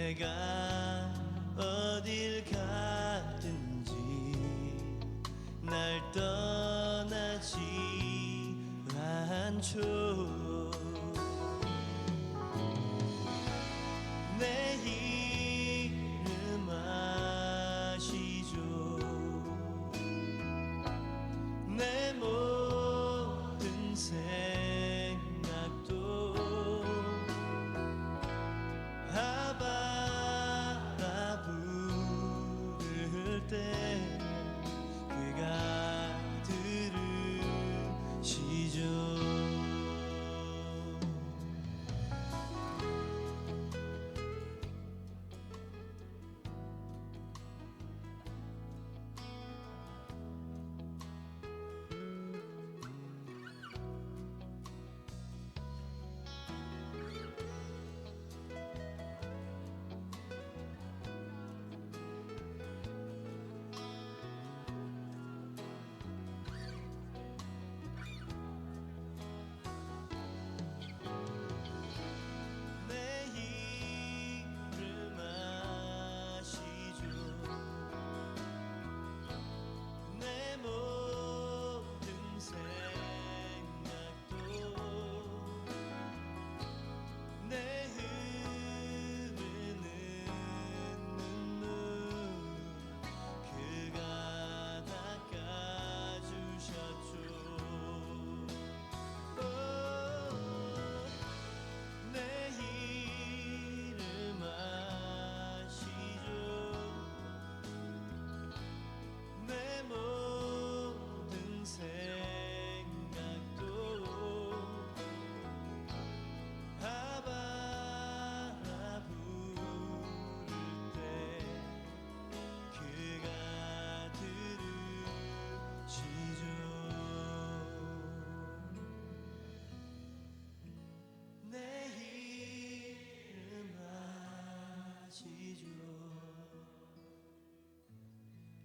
내가 어딜 가든지 날 떠나지 않죠. 내 이름 아시죠. 내 모든 생각도 아바 부를 때 그가 들으시죠.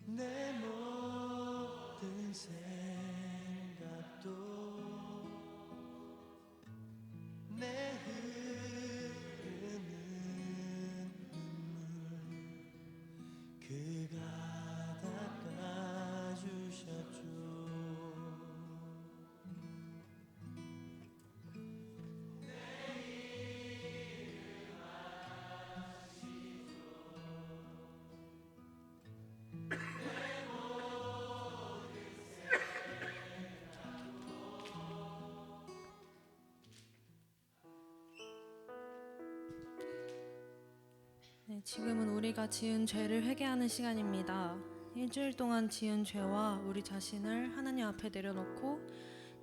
내 모든 생각도 내 흐르는 눈물 그가 닦아주셨죠. 네, 지금은 우리가 지은 죄를 회개하는 시간입니다. 일주일 동안 지은 죄와 우리 자신을 하나님 앞에 내려놓고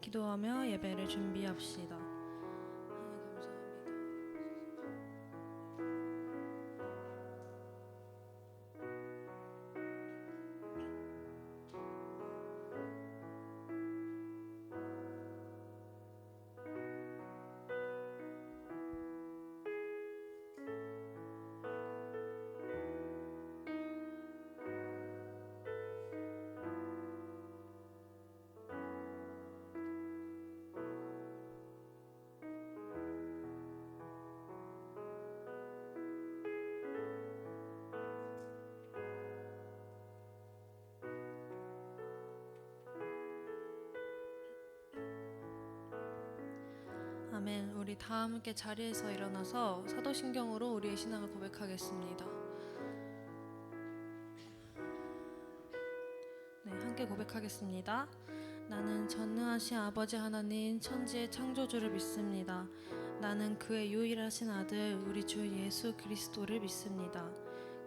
기도하며 예배를 준비합시다. 하나님 감사합니다. 아멘. 우리 다 함께 자리에서 일어나서 사도신경으로 우리의 신앙을 고백하겠습니다. 네, 함께 고백하겠습니다. 나는 전능하신 아버지 하나님 천지의 창조주를 믿습니다. 나는 그의 유일하신 아들 우리 주 예수 그리스도를 믿습니다.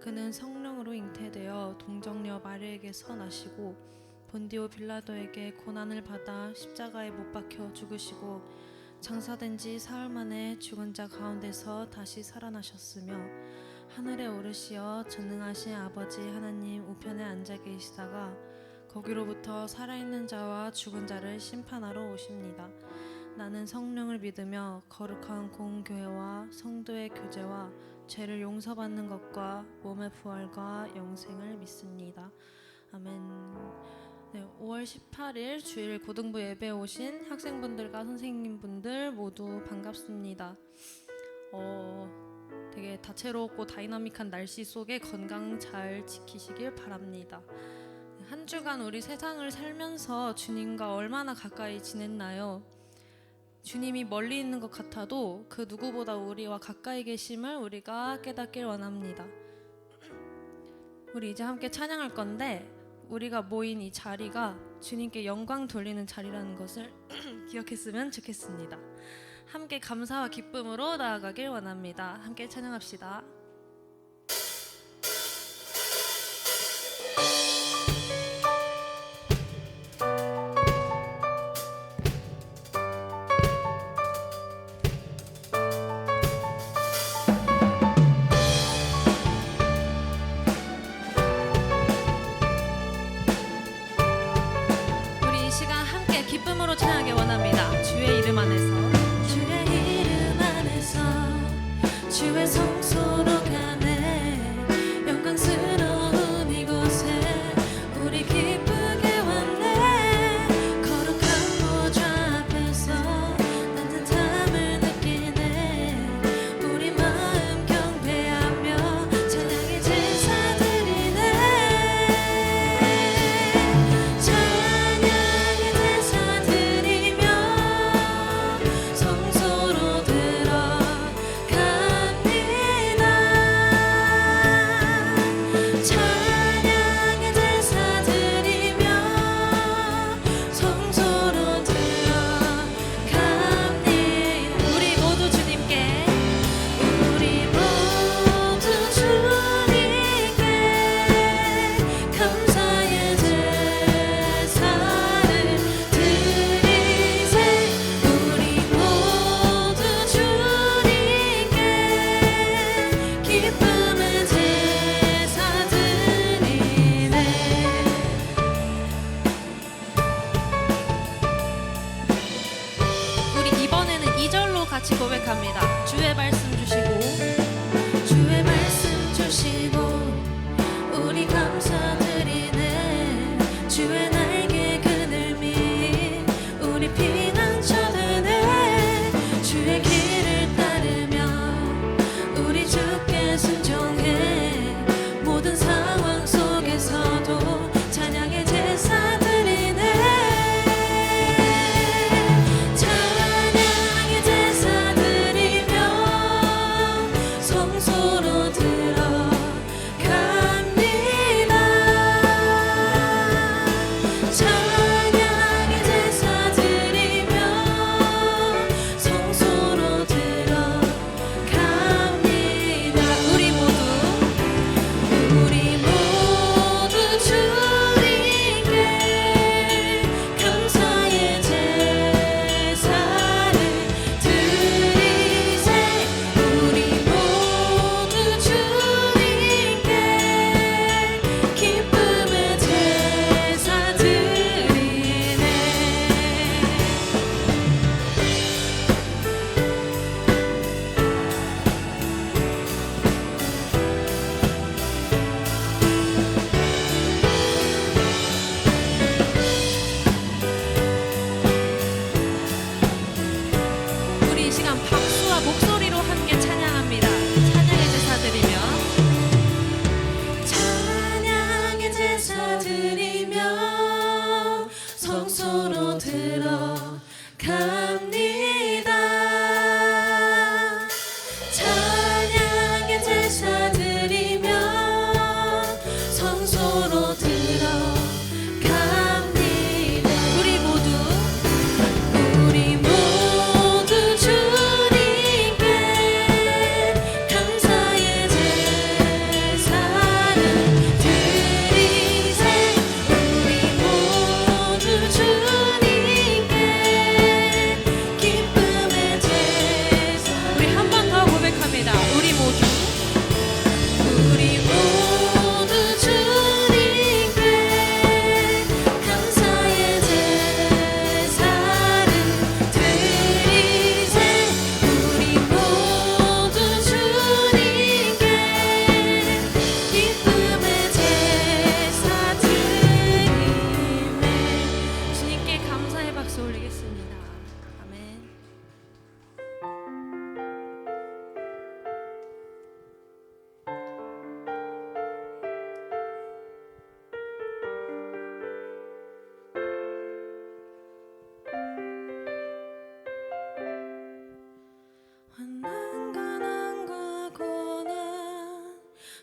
그는 성령으로 잉태되어 동정녀 마리에게서 나시고 본디오 빌라도에게 고난을 받아 십자가에 못 박혀 죽으시고 장사된 지 사흘 만에 죽은 자 가운데서 다시 살아나셨으며 하늘에 오르시어 전능하신 아버지 하나님 우편에 앉아 계시다가 거기로부터 살아있는 자와 죽은 자를 심판하러 오십니다. 나는 성령을 믿으며 거룩한 공교회와 성도의 교제와 죄를 용서받는 것과 몸의 부활과 영생을 믿습니다. 아멘. 네, 5월 18일 주일 고등부 예배에 오신 학생분들과 선생님분들 모두 반갑습니다. 되게 다채롭고 다이나믹한 날씨 속에 건강 잘 지키시길 바랍니다. 한 주간 우리 세상을 살면서 주님과 얼마나 가까이 지냈나요? 주님이 멀리 있는 것 같아도 그 누구보다 우리와 가까이 계심을 우리가 깨닫길 원합니다. 우리 이제 함께 찬양할 건데 우리가 모인 이 자리가 주님께 영광 돌리는 자리라는 것을 기억했으면 좋겠습니다. 함께 감사와 기쁨으로 나아가길 원합니다. 함께 찬양합시다. 우리 이 시간 함께 기쁨으로 찬양하길 원합니다. 주의 이름 안에서 주의 성소로 가네 영광스러운 이곳에 우리 기쁘게 왔네 거룩한 보좌 앞에서 따뜻함을 느끼네 우리 마음 경배하며 찬양의 제사 드리네 찬양의 제사 드리며 성소로 들어갑니다 찬양의 제사 드리며 성소로 들어갑니다 우리 모두 주님께 감사의 제사를 드리세 우리 모두 주님께 기쁨의 제사 드리네 우리 이번에는 2절로 같이 고백합니다. 주의 말씀 주시고 주의 말씀 주시고 우리 감사드리네 주의 날개 그늘미 우리 피난처 되네 주의 길을 따르며 우리 주께 순종해 모든 상황 속에서도 찬양의 제사 드리네 찬양의 제사 드리며 성소로 들어갑니다 찬양의 제사 드리며 성소로 들어갑니다 우리 모두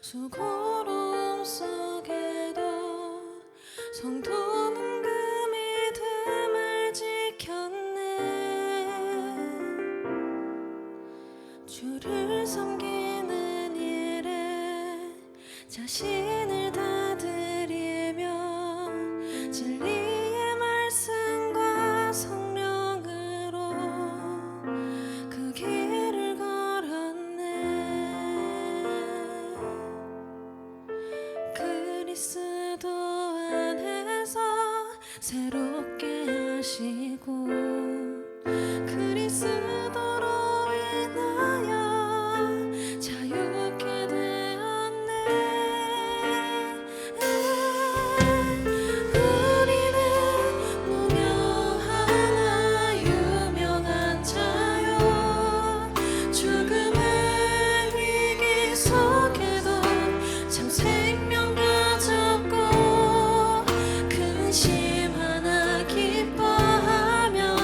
수고로움 속에도 성도는 그 믿음을 지켰네. 주를 섬기는 일에 자신을 다 드리며 진리의 말씀과 성령으로 그 길을 걸었네. 그리스도 안에서 새롭게 하시고 그리스도로 인하여 자유케 되었네. 우리는 무명하나 유명한 자요. 죽음의 위기 속에도 참 생명 가졌고 근심 하나 기뻐하며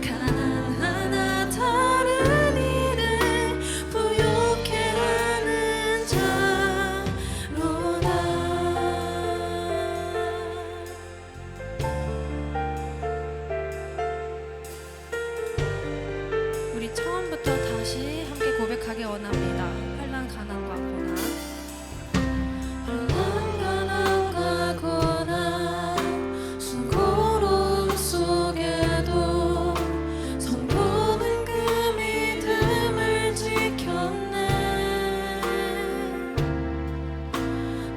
가난 하나 다른 일을 부욕해 하는 자로다. 우리 처음부터 다시 함께 고백하기 원합니다. 환난 가난과 고난. 환난 가난과 고난 수고로움 속에도 성도는 그 믿음을 지켰네.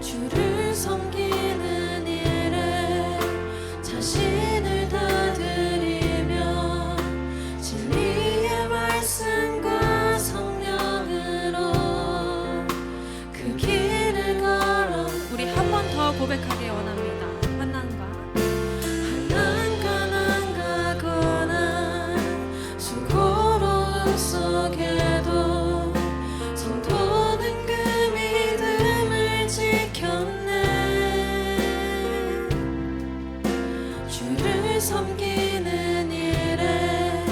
주를 섬기는 일에 자신을 다 드리며 진리의 말씀과 성령으로 그 길을 걸어. 우리 한 번 더 고백하기 원합니다. 환난과 가난과 고난 수고로움 속에도 성도는 그 믿음을 지켰네. 주를 섬기는 일에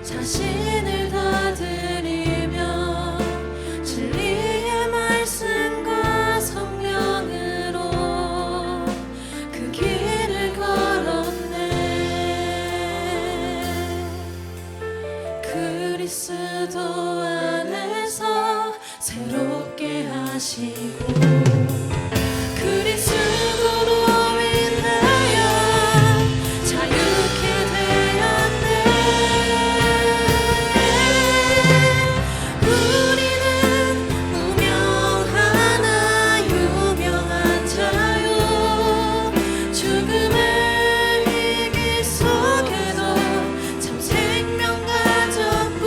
자신을 다 드리며 진리의 말씀과 성령으로 그 길을 걸었네. 그리스도 안에서 새롭게 하시고 그리스도로 인하여 자유케 되었네. 우리는 무명하나 유명한 자요. 죽음의 위기 속에도 참 생명 가졌고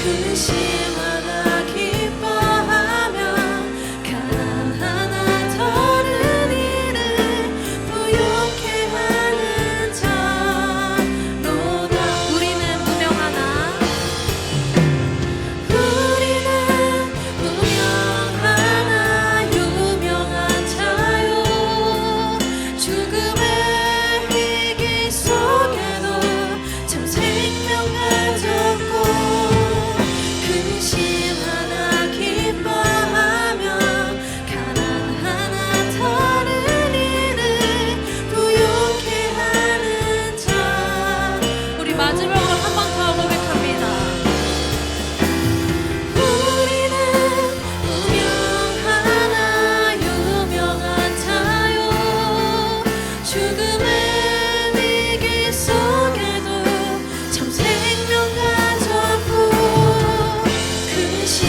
근심 하나 기뻐하며 가난 하나 다른 일을 부욕해 하는 자로다. 우리는 무명하나 유명한 자요. 죽음의 위기 속에도 참 생명 가졌고 근심 하나 기뻐하며 가난 하나 다른 일을 부욕해 하는 자. 우리 마지막으로 한 번 더 고백합니다. 우리는 무명하나 유명한 자요. 죽음의 위기 속에도 참 생명 가졌고 근심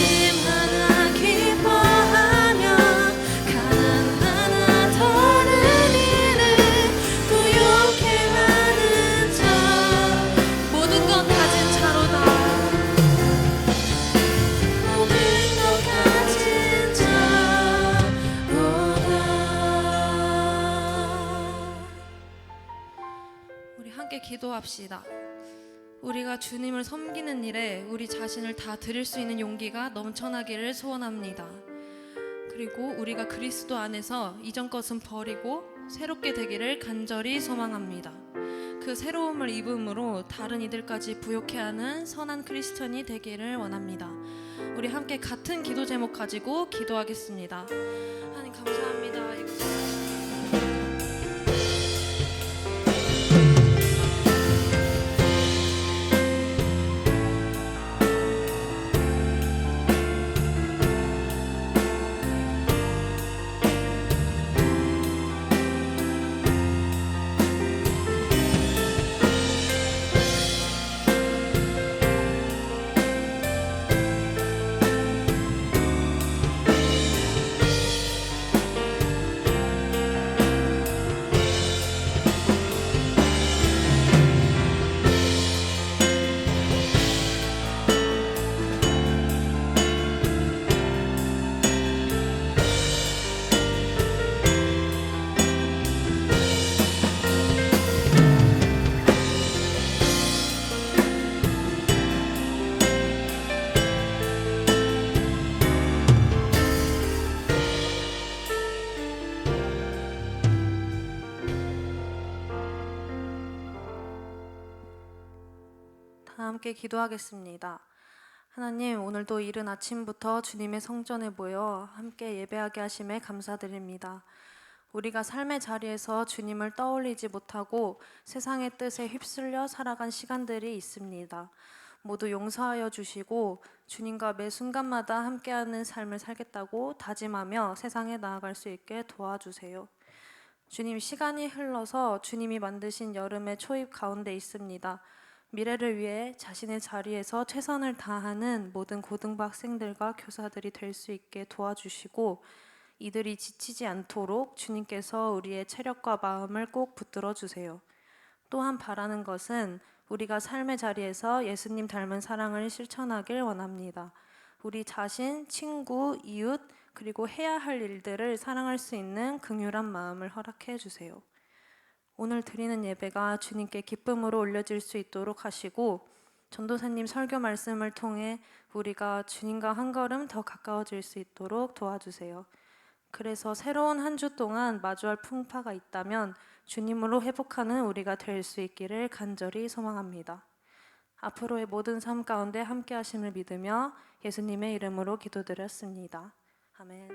하나 기뻐하며 가난 하나 다른 일을 부욕해 하는 자. 모든 것 가진 자로다. 모든 것 가진 자로다. 우리 함께 기도합시다. 우리가 주님을 섬기는 일에 우리 자신을 다 드릴 수 있는 용기가 넘쳐나기를 소원합니다. 그리고 우리가 그리스도 안에서 이전 것은 버리고 새롭게 되기를 간절히 소망합니다. 그 새로움을 입음으로 다른 이들까지 부욕해 하는 선한 크리스천이 되기를 원합니다. 우리 함께 같은 기도 제목 가지고 기도하겠습니다. 하나님 감사합니다. 다 함께 기도하겠습니다. 하나님, 오늘도 이른 아침부터 주님의 성전에 모여 함께 예배하게 하심에 감사드립니다. 우리가 삶의 자리에서 주님을 떠올리지 못하고 세상의 뜻에 휩쓸려 살아간 시간들이 있습니다. 모두 용서하여 주시고 주님과 매 순간마다 함께하는 삶을 살겠다고 다짐하며 세상에 나아갈 수 있게 도와주세요. 주님, 시간이 흘러서 주님이 만드신 여름의 초입 가운데 있습니다. 미래를 위해 자신의 자리에서 최선을 다하는 모든 고등부 학생들과 교사들이 될 수 있게 도와주시고 이들이 지치지 않도록 주님께서 우리의 체력과 마음을 꼭 붙들어 주세요. 또한 바라는 것은 우리가 삶의 자리에서 예수님 닮은 사랑을 실천하길 원합니다. 우리 자신, 친구, 이웃, 그리고 해야 할 일들을 사랑할 수 있는 긍휼한 마음을 허락해 주세요. 오늘 드리는 예배가 주님께 기쁨으로 올려질 수 있도록 하시고 전도사님 설교 말씀을 통해 우리가 주님과 한 걸음 더 가까워질 수 있도록 도와주세요. 그래서 새로운 한 주 동안 마주할 풍파가 있다면 주님으로 회복하는 우리가 될 수 있기를 간절히 소망합니다. 앞으로의 모든 삶 가운데 함께 하심을 믿으며 예수님의 이름으로 기도드렸습니다. 아멘.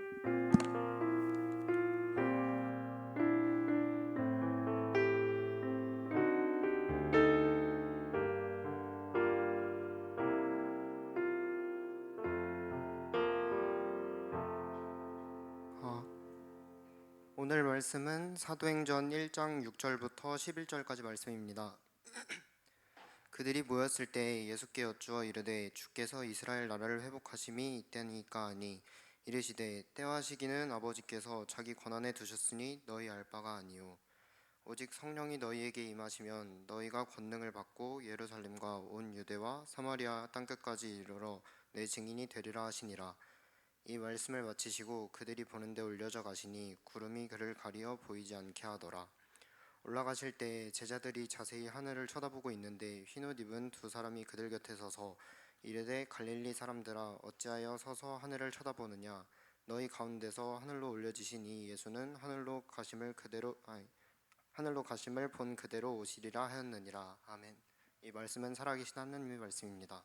오늘 말씀은 사도행전 1장 6절부터 11절까지 말씀입니다. 그들이 모였을 때 예수께 여쭈어 이르되 주께서 이스라엘 나라를 회복하심이 이때니까 하니 이르시되 때와 시기는 아버지께서 자기 권한에 두셨으니 너희 알 바가 아니요 오직 성령이 너희에게 임하시면 너희가 권능을 받고 예루살렘과 온 유대와 사마리아 땅끝까지 이르러 내 증인이 되리라 하시니라. 이 말씀을 마치시고 그들이 보는 데 올려져 가시니 구름이 그를 가리어 보이지 않게 하더라. 올라가실 때 제자들이 자세히 하늘을 쳐다보고 있는데 흰옷 입은 두 사람이 그들 곁에 서서 이르되 갈릴리 사람들아 어찌하여 서서 하늘을 쳐다보느냐 너희 가운데서 하늘로 올려지신 이 예수는 하늘로 가심을 본 그대로 오시리라 하였느니라. 아멘. 이 말씀은 살아계신 하나님의 말씀입니다.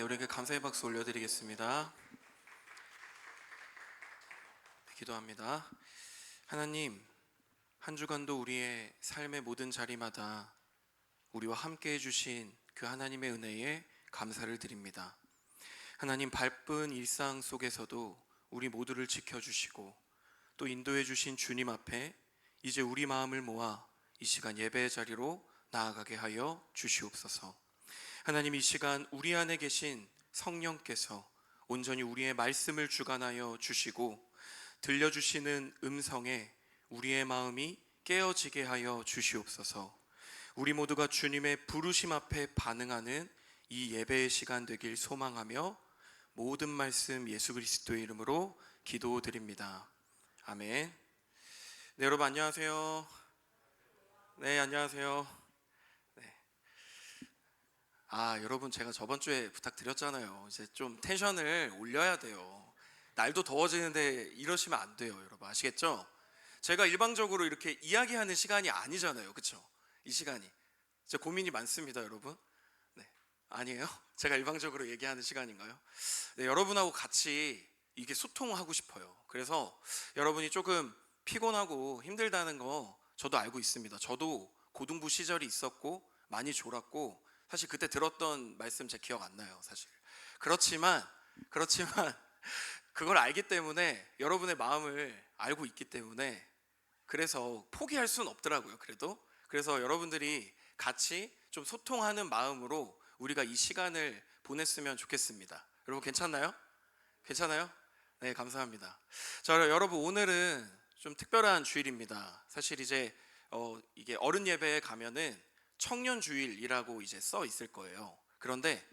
우리에게 감사의 박수 올려드리겠습니다. 기도합니다. 하나님, 한 주간도 우리의 삶의 모든 자리마다 우리와 함께 해주신 그 하나님의 은혜에 감사를 드립니다. 하나님, 바쁜 일상 속에서도 우리 모두를 지켜주시고 또 인도해 주신 주님 앞에 이제 우리 마음을 모아 이 시간 예배의 자리로 나아가게 하여 주시옵소서. 하나님, 이 시간 우리 안에 계신 성령께서 온전히 우리의 말씀을 주관하여 주시고 들려주시는 음성에 우리의 마음이 깨어지게 하여 주시옵소서. 우리 모두가 주님의 부르심 앞에 반응하는 이 예배의 시간 되길 소망하며 모든 말씀 예수 그리스도의 이름으로 기도드립니다. 아멘. 네, 여러분 안녕하세요. 네, 안녕하세요. 네. 여러분, 제가 저번 주에 부탁드렸잖아요. 이제 좀 텐션을 올려야 돼요. 날도 더워지는데 이러시면 안 돼요, 여러분. 아시겠죠? 제가 일방적으로 이렇게 이야기하는 시간이 아니잖아요, 그렇죠? 이 시간이 진짜 고민이 많습니다, 여러분. 네, 아니에요? 제가 일방적으로 얘기하는 시간인가요? 네, 여러분하고 같이 이게 소통하고 싶어요. 그래서 여러분이 조금 피곤하고 힘들다는 거 저도 알고 있습니다. 저도 고등부 시절이 있었고 많이 졸았고 사실 그때 들었던 말씀 제 기억 안 나요, 사실. 그렇지만 그걸 알기 때문에, 여러분의 마음을 알고 있기 때문에 그래서 포기할 수는 없더라고요. 그래서 여러분들이 같이 좀 소통하는 마음으로 우리가 이 시간을 보냈으면 좋겠습니다. 여러분 괜찮나요? 괜찮아요? 네, 감사합니다. 자, 여러분, 오늘은 좀 특별한 주일입니다. 사실 이제 이게 어른 예배에 가면은 청년 주일이라고 이제 써 있을 거예요. 그런데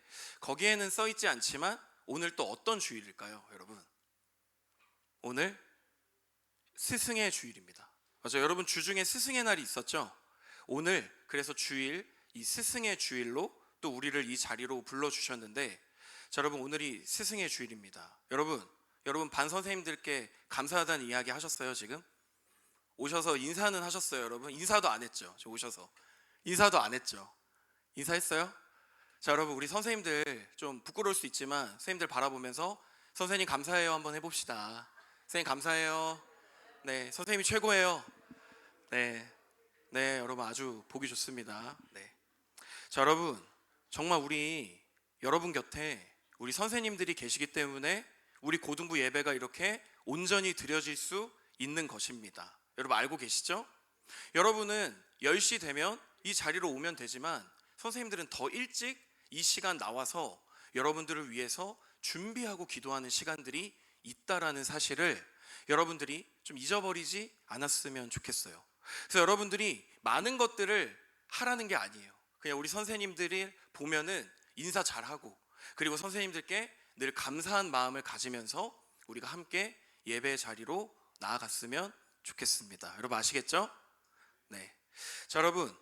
거기에는 써 있지 않지만 오늘 또 어떤 주일일까요, 여러분? 오늘 스승의 주일입니다. 맞아요. 여러분, 주중에 스승의 날이 있었죠? 오늘 그래서 주일, 이 스승의 주일로 또 우리를 이 자리로 불러주셨는데, 자, 여러분, 오늘이 스승의 주일입니다. 여러분 반 선생님들께 감사하다는 이야기 하셨어요? 지금 오셔서 인사는 하셨어요? 여러분 인사도 안 했죠? 저 오셔서 인사도 안 했죠? 인사했어요? 자, 여러분, 우리 선생님들 좀 부끄러울 수 있지만 선생님들 바라보면서 선생님 감사해요 한번 해봅시다. 선생님 감사해요. 네, 선생님이 최고예요. 네, 여러분 아주 보기 좋습니다. 네. 자, 여러분, 정말 여러분 곁에 우리 선생님들이 계시기 때문에 우리 고등부 예배가 이렇게 온전히 드려질 수 있는 것입니다. 여러분 알고 계시죠? 여러분은 10시 되면 이 자리로 오면 되지만 선생님들은 더 일찍 이 시간 나와서 여러분들을 위해서 준비하고 기도하는 시간들이 있다라는 사실을 여러분들이 좀 잊어버리지 않았으면 좋겠어요. 그래서 여러분들이 많은 것들을 하라는 게 아니에요. 그냥 우리 선생님들이 보면은 인사 잘하고, 그리고 선생님들께 늘 감사한 마음을 가지면서 우리가 함께 예배의 자리로 나아갔으면 좋겠습니다. 여러분 아시겠죠? 네. 자, 여러분,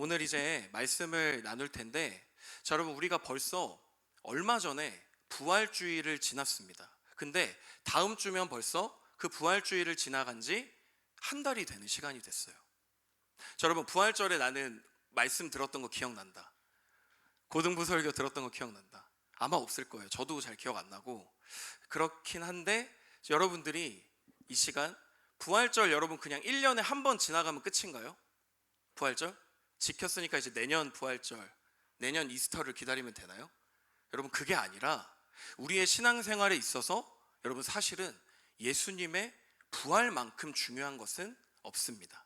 오늘 이제 말씀을 나눌 텐데, 자, 여러분, 우리가 벌써 얼마 전에 부활주의를 지났습니다. 근데 다음 주면 벌써 그 부활주의를 지나간 지 한 달이 되는 시간이 됐어요. 자, 여러분, 부활절에 나는 말씀 들었던 거 기억난다. 고등부 설교 들었던 거 기억난다. 아마 없을 거예요. 저도 잘 기억 안 나고. 그렇긴 한데 여러분들이 이 시간 부활절, 여러분 그냥 1년에 한 번 지나가면 끝인가요? 부활절? 지켰으니까 이제 내년 부활절, 내년 이스터를 기다리면 되나요? 여러분, 그게 아니라 우리의 신앙생활에 있어서 여러분 사실은 예수님의 부활만큼 중요한 것은 없습니다.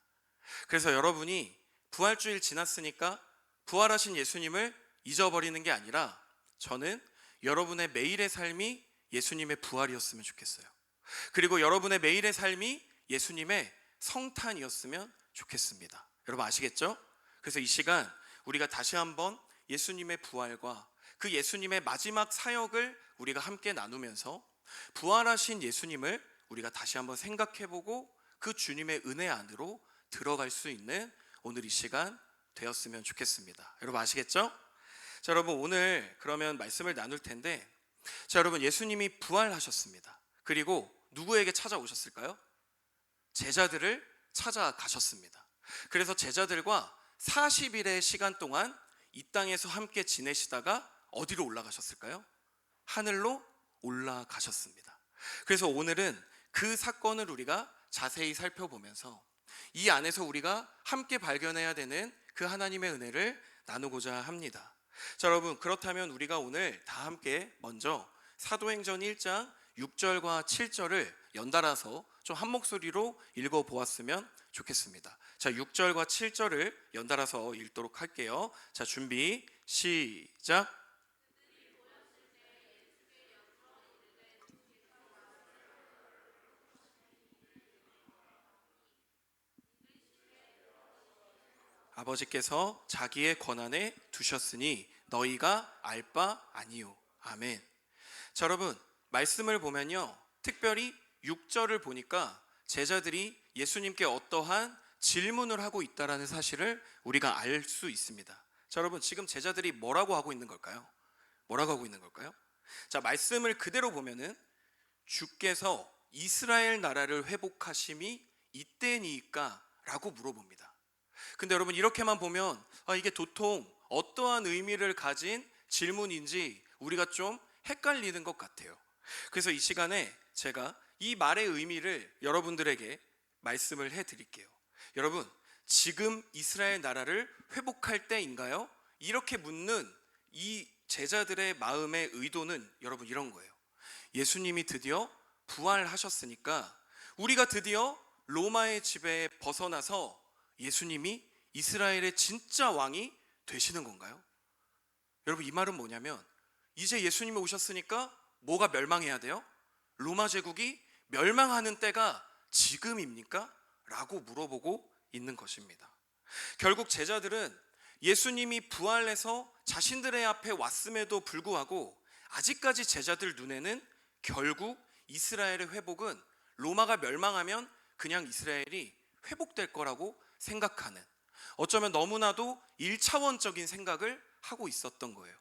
그래서 여러분이 부활주일 지났으니까 부활하신 예수님을 잊어버리는 게 아니라, 저는 여러분의 매일의 삶이 예수님의 부활이었으면 좋겠어요. 그리고 여러분의 매일의 삶이 예수님의 성탄이었으면 좋겠습니다. 여러분 아시겠죠? 그래서 이 시간 우리가 다시 한번 예수님의 부활과 그 예수님의 마지막 사역을 우리가 함께 나누면서 부활하신 예수님을 우리가 다시 한번 생각해보고 그 주님의 은혜 안으로 들어갈 수 있는 오늘 이 시간 되었으면 좋겠습니다. 여러분 아시겠죠? 자, 여러분, 오늘 그러면 말씀을 나눌 텐데, 자, 여러분, 예수님이 부활하셨습니다. 그리고 누구에게 찾아오셨을까요? 제자들을 찾아가셨습니다. 그래서 제자들과 40일의 시간 동안 이 땅에서 함께 지내시다가 어디로 올라가셨을까요? 하늘로 올라가셨습니다. 그래서 오늘은 그 사건을 우리가 자세히 살펴보면서 이 안에서 우리가 함께 발견해야 되는 그 하나님의 은혜를 나누고자 합니다. 자, 여러분, 그렇다면 우리가 오늘 다 함께 먼저 사도행전 1장 6절과 7절을 연달아서 좀 한 목소리로 읽어보았으면 좋겠습니다. 자, 6절과 7절을 연달아서 읽도록 할게요. 자, 준비, 시작. 아버지께서 자기의 권한에 두셨으니 너희가 알 바 아니요. 아멘. 자, 여러분, 말씀을 보면요, 특별히 6절을 보니까 제자들이 예수님께 어떠한 질문을 하고 있다라는 사실을 우리가 알 수 있습니다. 자, 여러분, 지금 제자들이 뭐라고 하고 있는 걸까요? 뭐라고 하고 있는 걸까요? 자, 말씀을 그대로 보면은 주께서 이스라엘 나라를 회복하심이 이때니까 라고 물어봅니다. 근데 여러분, 이렇게만 보면 이게 도통 어떠한 의미를 가진 질문인지 우리가 좀 헷갈리는 것 같아요. 그래서 이 시간에 제가 이 말의 의미를 여러분들에게 말씀을 해드릴게요. 여러분, 지금 이스라엘 나라를 회복할 때인가요? 이렇게 묻는 이 제자들의 마음의 의도는 여러분 이런 거예요. 예수님이 드디어 부활하셨으니까 우리가 드디어 로마의 지배에 벗어나서 예수님이 이스라엘의 진짜 왕이 되시는 건가요? 여러분, 이 말은 뭐냐면 이제 예수님이 오셨으니까 뭐가 멸망해야 돼요? 로마 제국이 멸망하는 때가 지금입니까? 라고 물어보고 있는 것입니다. 결국 제자들은 예수님이 부활해서 자신들의 앞에 왔음에도 불구하고 아직까지 제자들 눈에는 결국 이스라엘의 회복은 로마가 멸망하면 그냥 이스라엘이 회복될 거라고 생각하는, 어쩌면 너무나도 1차원적인 생각을 하고 있었던 거예요.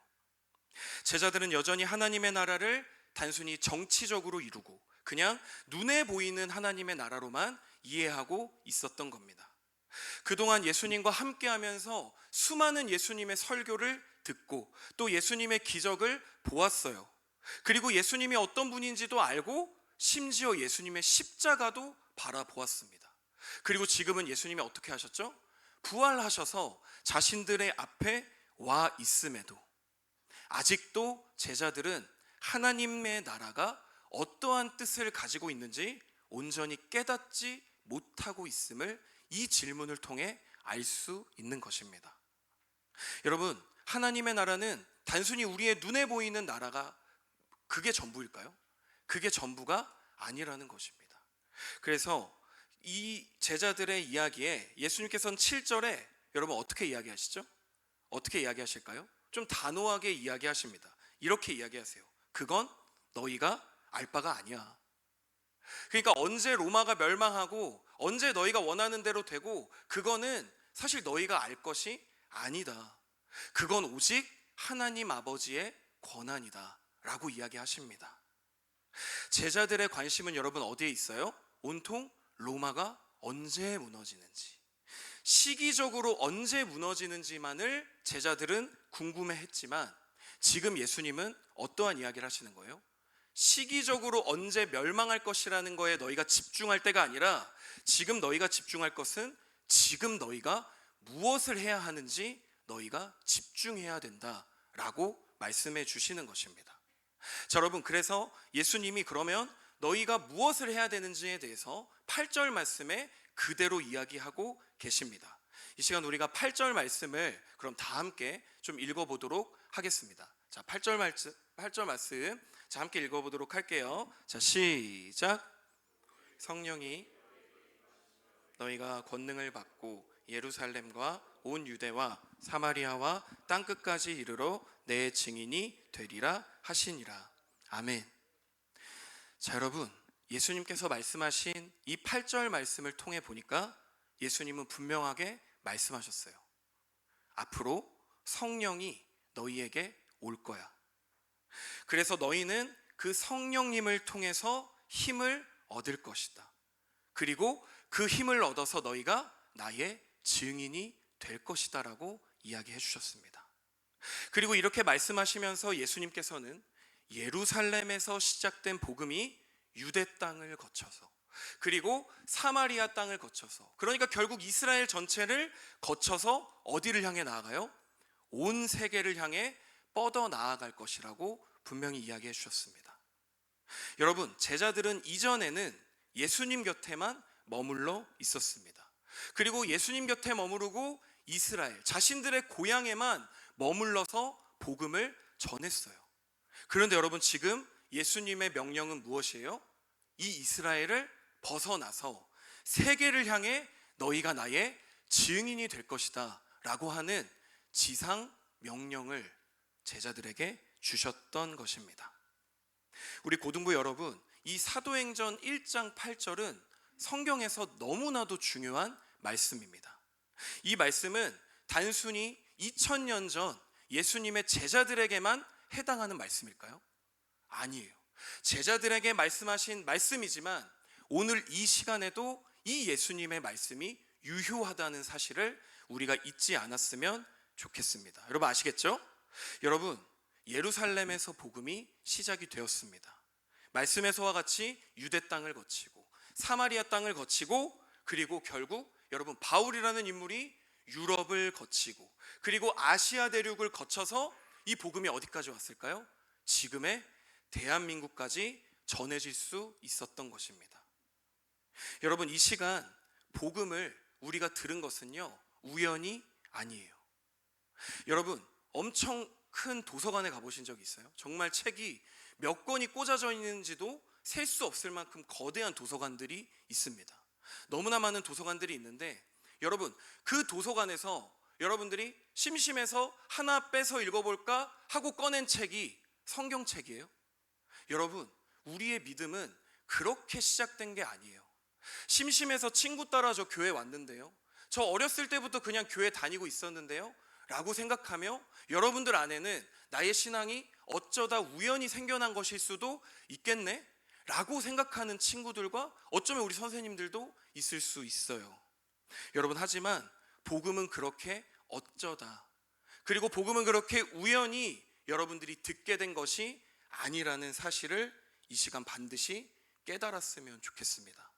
제자들은 여전히 하나님의 나라를 단순히 정치적으로 이루고 그냥 눈에 보이는 하나님의 나라로만 이해하고 있었던 겁니다. 그동안 예수님과 함께하면서 수많은 예수님의 설교를 듣고 또 예수님의 기적을 보았어요. 그리고 예수님이 어떤 분인지도 알고 심지어 예수님의 십자가도 바라보았습니다. 그리고 지금은 예수님이 어떻게 하셨죠? 부활하셔서 자신들의 앞에 와 있음에도 아직도 제자들은 하나님의 나라가 어떠한 뜻을 가지고 있는지 온전히 깨닫지 못하고 있음을 이 질문을 통해 알 수 있는 것입니다. 여러분, 하나님의 나라는 단순히 우리의 눈에 보이는 나라가 그게 전부일까요? 그게 전부가 아니라는 것입니다. 그래서 이 제자들의 이야기에 예수님께서는 7절에 여러분 어떻게 이야기하시죠? 어떻게 이야기하실까요? 좀 단호하게 이야기하십니다. 이렇게 이야기하세요. 그건 너희가 알 바가 아니야. 그러니까 언제 로마가 멸망하고 언제 너희가 원하는 대로 되고 그거는 사실 너희가 알 것이 아니다. 그건 오직 하나님 아버지의 권한이다 라고 이야기하십니다. 제자들의 관심은 여러분 어디에 있어요? 온통 로마가 언제 무너지는지, 시기적으로 언제 무너지는지만을 제자들은 궁금해했지만 지금 예수님은 어떠한 이야기를 하시는 거예요? 시기적으로 언제 멸망할 것이라는 거에 너희가 집중할 때가 아니라 지금 너희가 집중할 것은 지금 너희가 무엇을 해야 하는지 너희가 집중해야 된다라고 말씀해 주시는 것입니다. 자, 여러분, 그래서 예수님이 그러면 너희가 무엇을 해야 되는지에 대해서 8절 말씀에 그대로 이야기하고 계십니다. 이 시간 우리가 8절 말씀을 그럼 다 함께 좀 읽어보도록 하겠습니다. 자, 8절 말씀 자, 함께 읽어보도록 할게요. 자, 시작. 성령이 너희가 권능을 받고 예루살렘과 온 유대와 사마리아와 땅끝까지 이르러 내 증인이 되리라 하시니라. 아멘. 자, 여러분, 예수님께서 말씀하신 이 8절 말씀을 통해 보니까 예수님은 분명하게 말씀하셨어요. 앞으로 성령이 너희에게 올 거야. 그래서 너희는 그 성령님을 통해서 힘을 얻을 것이다. 그리고 그 힘을 얻어서 너희가 나의 증인이 될 것이다 라고 이야기해 주셨습니다. 그리고 이렇게 말씀하시면서 예수님께서는 예루살렘에서 시작된 복음이 유대 땅을 거쳐서, 그리고 사마리아 땅을 거쳐서, 그러니까 결국 이스라엘 전체를 거쳐서 어디를 향해 나아가요? 온 세계를 향해 뻗어 나아갈 것이라고 분명히 이야기해 주셨습니다. 여러분, 제자들은 이전에는 예수님 곁에만 머물러 있었습니다. 그리고 예수님 곁에 머무르고 이스라엘, 자신들의 고향에만 머물러서 복음을 전했어요. 그런데 여러분, 지금 예수님의 명령은 무엇이에요? 이 이스라엘을 벗어나서 세계를 향해 너희가 나의 증인이 될 것이다 라고 하는 지상 명령을 제자들에게 주셨던 것입니다. 우리 고등부 여러분, 이 사도행전 1장 8절은 성경에서 너무나도 중요한 말씀입니다. 이 말씀은 단순히 2000년 전 예수님의 제자들에게만 해당하는 말씀일까요? 아니에요. 제자들에게 말씀하신 말씀이지만 오늘 이 시간에도 이 예수님의 말씀이 유효하다는 사실을 우리가 잊지 않았으면 좋겠습니다. 여러분 아시겠죠? 여러분, 예루살렘에서 복음이 시작이 되었습니다. 말씀에서와 같이 유대 땅을 거치고 사마리아 땅을 거치고, 그리고 결국 여러분 바울이라는 인물이 유럽을 거치고 그리고 아시아 대륙을 거쳐서 이 복음이 어디까지 왔을까요? 지금의 대한민국까지 전해질 수 있었던 것입니다. 여러분, 이 시간 복음을 우리가 들은 것은요, 우연이 아니에요. 여러분, 엄청 큰 도서관에 가보신 적 있어요? 정말 책이 몇 권이 꽂아져 있는지도 셀 수 없을 만큼 거대한 도서관들이 있습니다. 너무나 많은 도서관들이 있는데, 여러분 그 도서관에서 여러분들이 심심해서 하나 빼서 읽어볼까 하고 꺼낸 책이 성경책이에요? 여러분, 우리의 믿음은 그렇게 시작된 게 아니에요. 심심해서 친구 따라 저 교회 왔는데요, 저 어렸을 때부터 그냥 교회 다니고 있었는데요 라고 생각하며 여러분들 안에는 나의 신앙이 어쩌다 우연히 생겨난 것일 수도 있겠네 라고 생각하는 친구들과 어쩌면 우리 선생님들도 있을 수 있어요. 여러분, 하지만 복음은 그렇게 어쩌다, 그리고 복음은 그렇게 우연히 여러분들이 듣게 된 것이 아니라는 사실을 이 시간 반드시 깨달았으면 좋겠습니다.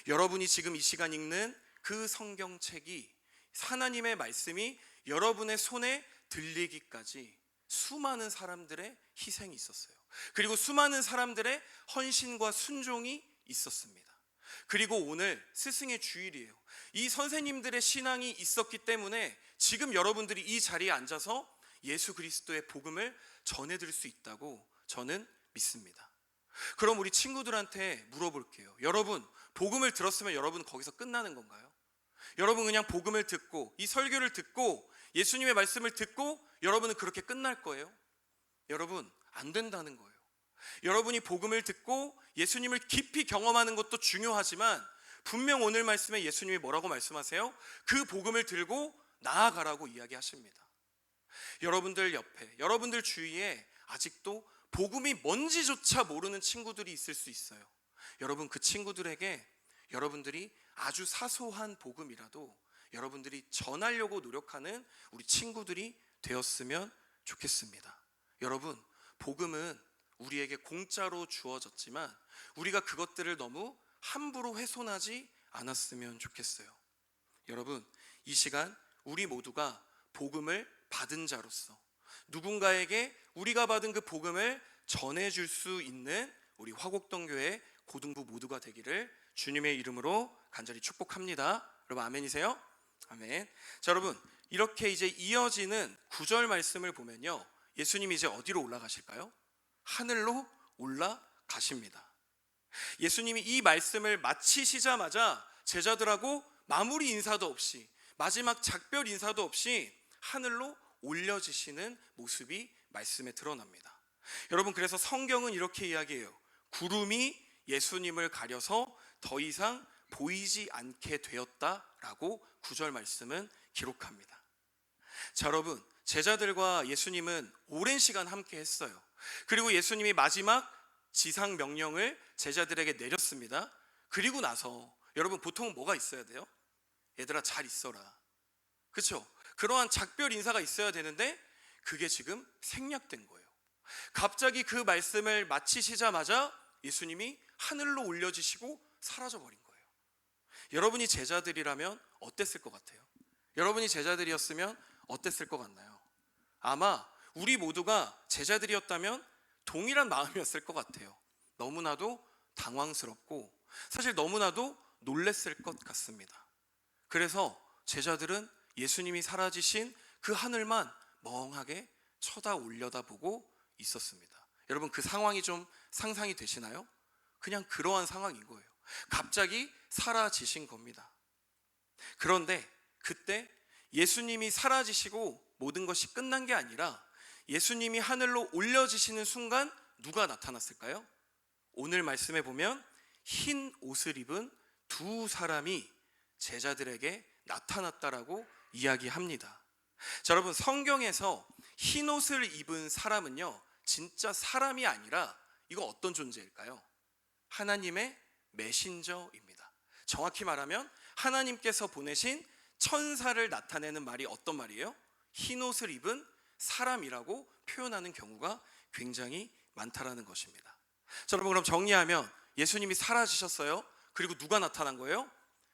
여러분이 지금 이 시간 읽는 그 성경책이, 하나님의 말씀이 여러분의 손에 들리기까지 수많은 사람들의 희생이 있었어요. 그리고 수많은 사람들의 헌신과 순종이 있었습니다. 그리고 오늘 스승의 주일이에요. 이 선생님들의 신앙이 있었기 때문에 지금 여러분들이 이 자리에 앉아서 예수 그리스도의 복음을 전해드릴 수 있다고 저는 믿습니다. 그럼 우리 친구들한테 물어볼게요. 여러분, 복음을 들었으면 여러분 거기서 끝나는 건가요? 여러분 그냥 복음을 듣고 이 설교를 듣고 예수님의 말씀을 듣고 여러분은 그렇게 끝날 거예요? 여러분, 안 된다는 거예요. 여러분이 복음을 듣고 예수님을 깊이 경험하는 것도 중요하지만 분명 오늘 말씀에 예수님이 뭐라고 말씀하세요? 그 복음을 들고 나아가라고 이야기하십니다. 여러분들 옆에, 여러분들 주위에 아직도 복음이 뭔지조차 모르는 친구들이 있을 수 있어요. 여러분, 그 친구들에게 여러분들이 아주 사소한 복음이라도 여러분들이 전하려고 노력하는 우리 친구들이 되었으면 좋겠습니다. 여러분, 복음은 우리에게 공짜로 주어졌지만 우리가 그것들을 너무 함부로 훼손하지 않았으면 좋겠어요. 여러분, 이 시간 우리 모두가 복음을 받은 자로서 누군가에게 우리가 받은 그 복음을 전해줄 수 있는 우리 화곡동교회 고등부 모두가 되기를 주님의 이름으로 간절히 축복합니다. 여러분 아멘이세요? 아멘. 자, 여러분, 이렇게 이제 이어지는 9절 말씀을 보면요, 예수님이 이제 어디로 올라가실까요? 하늘로 올라가십니다. 예수님이 이 말씀을 마치시자마자 제자들하고 마무리 인사도 없이, 마지막 작별 인사도 없이 하늘로 올려지시는 모습이 말씀에 드러납니다. 여러분, 그래서 성경은 이렇게 이야기해요. 구름이 예수님을 가려서 더 이상 보이지 않게 되었다라고 9절 말씀은 기록합니다. 자, 여러분, 제자들과 예수님은 오랜 시간 함께 했어요. 그리고 예수님이 마지막 지상 명령을 제자들에게 내렸습니다. 그리고 나서 여러분, 보통 뭐가 있어야 돼요? 얘들아 잘 있어라, 그렇죠? 그러한 작별 인사가 있어야 되는데 그게 지금 생략된 거예요. 갑자기 그 말씀을 마치시자마자 예수님이 하늘로 올려지시고 사라져버린 거예요. 여러분이 제자들이라면 어땠을 것 같아요? 여러분이 제자들이었으면 어땠을 것 같나요? 아마 우리 모두가 제자들이었다면 동일한 마음이었을 것 같아요. 너무나도 당황스럽고 사실 너무나도 놀랬을 것 같습니다. 그래서 제자들은 예수님이 사라지신 그 하늘만 멍하게 쳐다 올려다보고 있었습니다. 여러분, 그 상황이 좀 상상이 되시나요? 그냥 그러한 상황인 거예요. 갑자기 사라지신 겁니다. 그런데 그때 예수님이 사라지시고 모든 것이 끝난 게 아니라 예수님이 하늘로 올려지시는 순간 누가 나타났을까요? 오늘 말씀에 보면 흰 옷을 입은 두 사람이 제자들에게 나타났다라고 이야기합니다. 자, 여러분, 성경에서 흰 옷을 입은 사람은요, 진짜 사람이 아니라 이거 어떤 존재일까요? 하나님의 메신저입니다. 정확히 말하면 하나님께서 보내신 천사를 나타내는 말이 어떤 말이에요? 흰 옷을 입은 사람이라고 표현하는 경우가 굉장히 많다라는 것입니다. 자, 여러분, 그럼 정리하면 예수님이 사라지셨어요. 그리고 누가 나타난 거예요?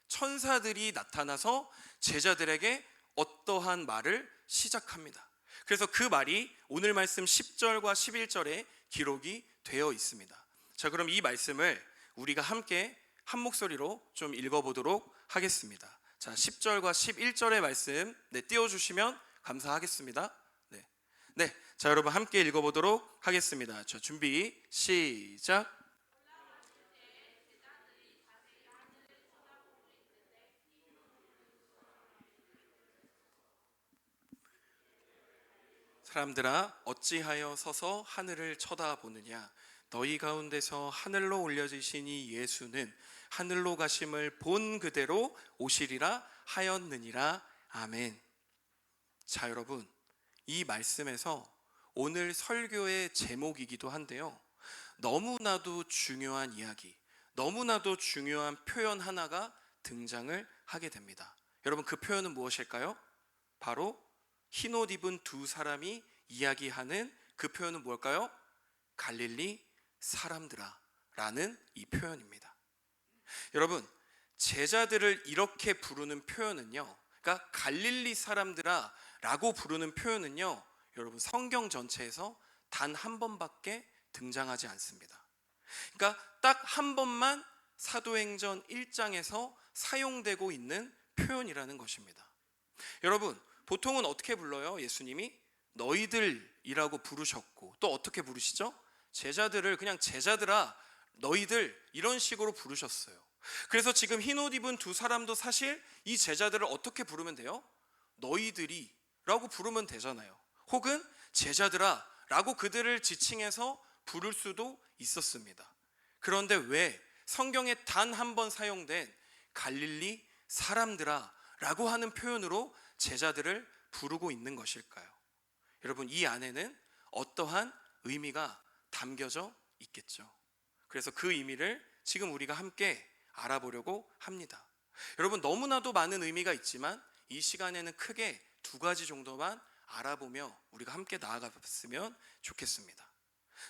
천사들이 나타나서 제자들에게 어떠한 말을 시작합니다. 그래서 그 말이 오늘 말씀 10절과 11절에 기록이 되어 있습니다. 자, 그럼 이 말씀을 우리가 함께 한 목소리로 좀 읽어보도록 하겠습니다. 자, 10절과 11절의 말씀 띄워주시면 감사하겠습니다. 네, 자, 여러분 함께 읽어보도록 하겠습니다. 자, 준비 시작. 사람들아, 어찌하여 서서 하늘을 쳐다보느냐? 너희 가운데서 하늘로 올려지신 이 예수는 하늘로 가심을 본 그대로 오시리라 하였느니라. 아멘. 자, 여러분, 이 말씀에서 오늘 설교의 제목이기도 한데요, 너무나도 중요한 이야기, 너무나도 중요한 표현 하나가 등장을 하게 됩니다. 여러분, 그 표현은 무엇일까요? 바로 흰옷 입은 두 사람이 이야기하는 그 표현은 뭘까요? 갈릴리 사람들아 라는 이 표현입니다. 여러분, 제자들을 이렇게 부르는 표현은요, 그러니까 갈릴리 사람들아 라고 부르는 표현은요, 여러분, 성경 전체에서 단 한 번밖에 등장하지 않습니다. 그러니까 딱 한 번만 사도행전 1장에서 사용되고 있는 표현이라는 것입니다. 여러분, 보통은 어떻게 불러요? 예수님이 너희들이라고 부르셨고, 또 어떻게 부르시죠? 제자들을 그냥 제자들아, 너희들, 이런 식으로 부르셨어요. 그래서 지금 흰옷 입은 두 사람도 사실 이 제자들을 어떻게 부르면 돼요? 너희들이 라고 부르면 되잖아요. 혹은 제자들아 라고 그들을 지칭해서 부를 수도 있었습니다. 그런데 왜 성경에 단 한 번 사용된 갈릴리 사람들아 라고 하는 표현으로 제자들을 부르고 있는 것일까요? 여러분, 이 안에는 어떠한 의미가 담겨져 있겠죠. 그래서 그 의미를 지금 우리가 함께 알아보려고 합니다. 여러분, 너무나도 많은 의미가 있지만 이 시간에는 크게 두 가지 정도만 알아보며 우리가 함께 나아갔으면 좋겠습니다.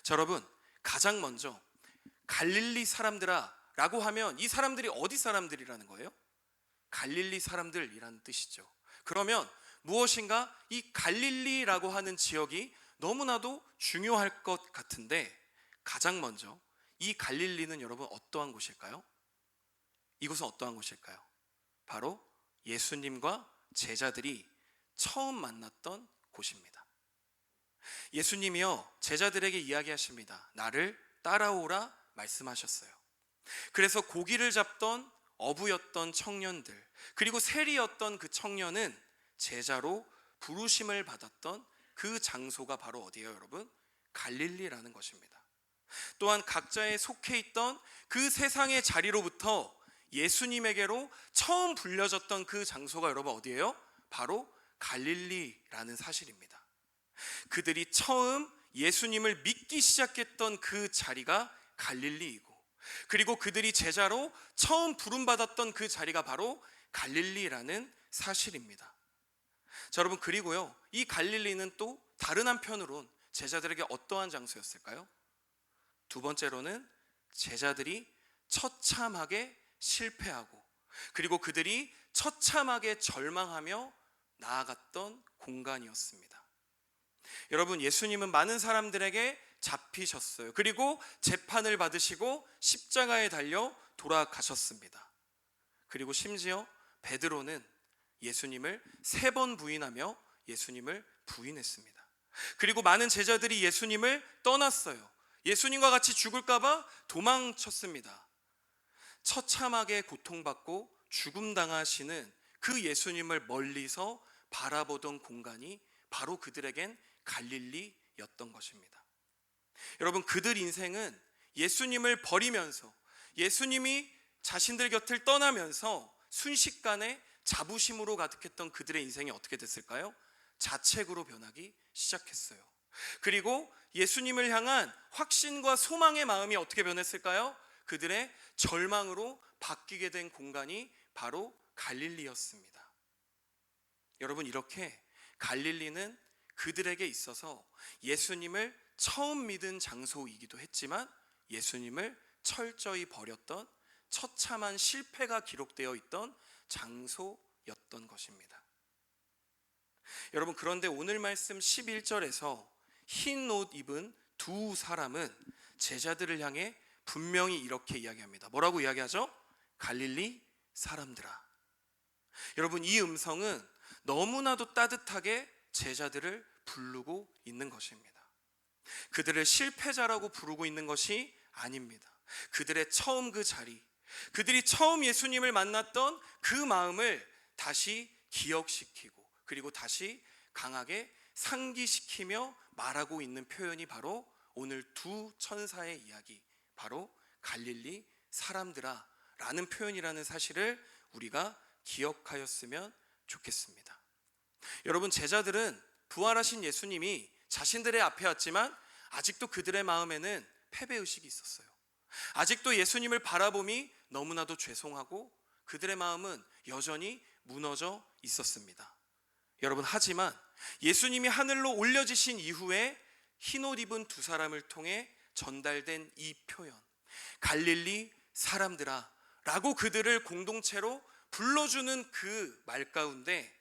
자, 여러분, 가장 먼저 갈릴리 사람들아 라고 하면 이 사람들이 어디 사람들이라는 거예요? 갈릴리 사람들이라는 뜻이죠. 그러면 무엇인가 이 갈릴리라고 하는 지역이 너무나도 중요할 것 같은데, 가장 먼저 이 갈릴리는 여러분 어떠한 곳일까요? 이곳은 어떠한 곳일까요? 바로 예수님과 제자들이 처음 만났던 곳입니다. 예수님이요, 제자들에게 이야기하십니다. 나를 따라오라 말씀하셨어요. 그래서 고기를 잡던 어부였던 청년들, 그리고 세리였던 그 청년은 제자로 부르심을 받았던 그 장소가 바로 어디예요, 여러분? 갈릴리라는 것입니다. 또한 각자에 속해 있던 그 세상의 자리로부터 예수님에게로 처음 불려졌던 그 장소가 여러분 어디예요? 바로 갈릴리라는 사실입니다. 그들이 처음 예수님을 믿기 시작했던 그 자리가 갈릴리이고, 그리고 그들이 제자로 처음 부름받았던 그 자리가 바로 갈릴리라는 사실입니다. 자, 여러분, 그리고요, 이 갈릴리는 또 다른 한편으론 제자들에게 어떠한 장소였을까요? 두 번째로는 제자들이 처참하게 실패하고 그리고 그들이 처참하게 절망하며 나아갔던 공간이었습니다. 여러분, 예수님은 많은 사람들에게 잡히셨어요. 그리고 재판을 받으시고 십자가에 달려 돌아가셨습니다. 그리고 심지어 베드로는 예수님을 3번 부인하며 예수님을 부인했습니다. 그리고 많은 제자들이 예수님을 떠났어요. 예수님과 같이 죽을까봐 도망쳤습니다. 처참하게 고통받고 죽음당하시는 그 예수님을 멀리서 바라보던 공간이 바로 그들에겐 갈릴리였던 것입니다. 여러분, 그들 인생은 예수님을 버리면서 예수님이 자신들 곁을 떠나면서 순식간에 자부심으로 가득했던 그들의 인생이 어떻게 됐을까요? 자책으로 변하기 시작했어요. 그리고 예수님을 향한 확신과 소망의 마음이 어떻게 변했을까요? 그들의 절망으로 바뀌게 된 공간이 바로 갈릴리였습니다. 여러분, 이렇게 갈릴리는 그들에게 있어서 예수님을 처음 믿은 장소이기도 했지만 예수님을 철저히 버렸던 처참한 실패가 기록되어 있던 장소였던 것입니다. 여러분, 그런데 오늘 말씀 11절에서 흰 옷 입은 두 사람은 제자들을 향해 분명히 이렇게 이야기합니다. 뭐라고 이야기하죠? 갈릴리 사람들아. 여러분, 이 음성은 너무나도 따뜻하게 제자들을 부르고 있는 것입니다. 그들을 실패자라고 부르고 있는 것이 아닙니다. 그들의 처음 그 자리, 그들이 처음 예수님을 만났던 그 마음을 다시 기억시키고 그리고 다시 강하게 상기시키며 말하고 있는 표현이 바로 오늘 두 천사의 이야기, 바로 갈릴리 사람들아 라는 표현이라는 사실을 우리가 기억하였으면 좋겠습니다. 여러분, 제자들은 부활하신 예수님이 자신들의 앞에 왔지만 아직도 그들의 마음에는 패배의식이 있었어요. 아직도 예수님을 바라봄이 너무나도 죄송하고 그들의 마음은 여전히 무너져 있었습니다. 여러분, 하지만 예수님이 하늘로 올려지신 이후에 흰옷 입은 두 사람을 통해 전달된 이 표현, 갈릴리 사람들아 라고 그들을 공동체로 불러주는 그 말 가운데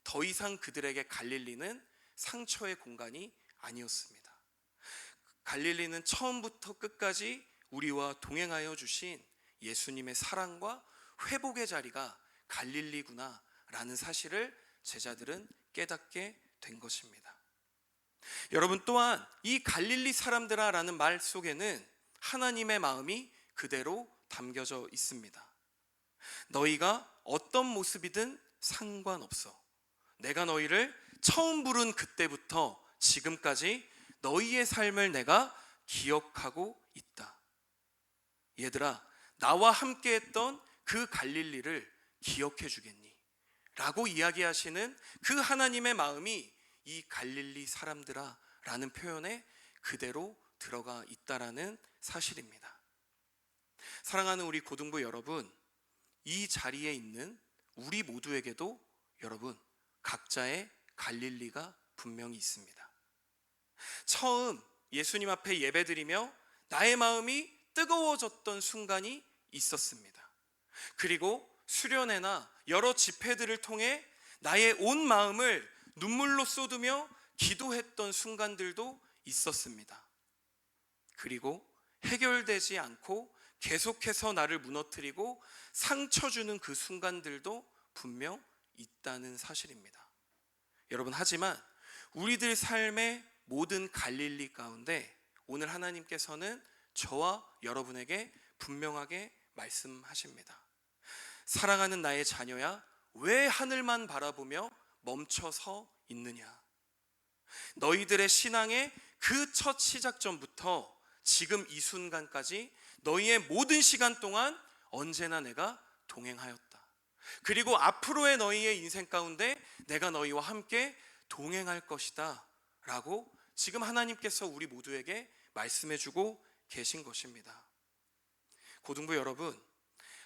더 이상 그들에게 갈릴리는 상처의 공간이 아니었습니다. 갈릴리는 처음부터 끝까지 우리와 동행하여 주신 예수님의 사랑과 회복의 자리가 갈릴리구나 라는 사실을 제자들은 깨닫게 된 것입니다. 여러분, 또한 이 갈릴리 사람들아 라는 말 속에는 하나님의 마음이 그대로 담겨져 있습니다. 너희가 어떤 모습이든 상관없어. 내가 너희를 처음 부른 그때부터 지금까지 너희의 삶을 내가 기억하고 있다. 얘들아, 나와 함께 했던 그 갈릴리를 기억해 주겠니? 라고 이야기하시는 그 하나님의 마음이 이 갈릴리 사람들아 라는 표현에 그대로 들어가 있다라는 사실입니다. 사랑하는 우리 고등부 여러분, 이 자리에 있는 우리 모두에게도 여러분 각자의 갈릴리가 분명히 있습니다. 처음 예수님 앞에 예배드리며 나의 마음이 뜨거워졌던 순간이 있었습니다. 그리고 수련회나 여러 집회들을 통해 나의 온 마음을 눈물로 쏟으며 기도했던 순간들도 있었습니다. 그리고 해결되지 않고 계속해서 나를 무너뜨리고 상처 주는 그 순간들도 분명 있다는 사실입니다. 여러분, 하지만 우리들 삶의 모든 갈릴리 가운데 오늘 하나님께서는 저와 여러분에게 분명하게 말씀하십니다. 사랑하는 나의 자녀야, 왜 하늘만 바라보며 멈춰서 있느냐? 너희들의 신앙의 그 첫 시작점부터 지금 이 순간까지 너희의 모든 시간 동안 언제나 내가 동행하였다. 그리고 앞으로의 너희의 인생 가운데 내가 너희와 함께 동행할 것이다 라고 지금 하나님께서 우리 모두에게 말씀해주고 계신 것입니다. 고등부 여러분,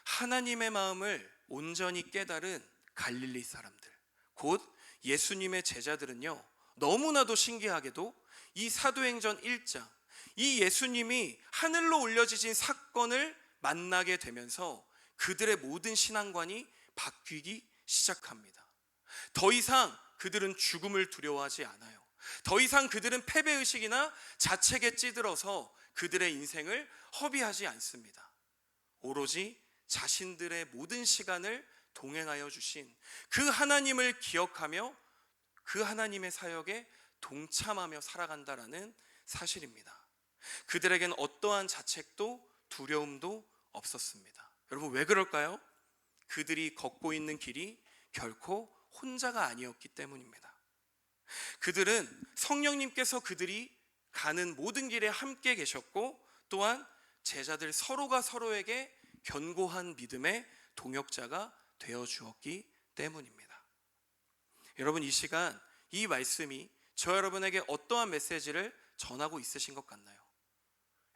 하나님의 마음을 온전히 깨달은 갈릴리 사람들, 곧 예수님의 제자들은요, 너무나도 신기하게도 이 사도행전 1장, 이 예수님이 하늘로 올려지신 사건을 만나게 되면서 그들의 모든 신앙관이 바뀌기 시작합니다. 더 이상 그들은 죽음을 두려워하지 않아요. 더 이상 그들은 패배의식이나 자책에 찌들어서 그들의 인생을 허비하지 않습니다. 오로지 자신들의 모든 시간을 동행하여 주신 그 하나님을 기억하며 그 하나님의 사역에 동참하며 살아간다라는 사실입니다. 그들에겐 어떠한 자책도 두려움도 없었습니다. 여러분, 왜 그럴까요? 그들이 걷고 있는 길이 결코 혼자가 아니었기 때문입니다. 그들은 성령님께서 그들이 가는 모든 길에 함께 계셨고, 또한 제자들 서로가 서로에게 견고한 믿음의 동역자가 되어 주었기 때문입니다. 여러분, 이 시간 이 말씀이 저 여러분에게 어떠한 메시지를 전하고 있으신 것 같나요?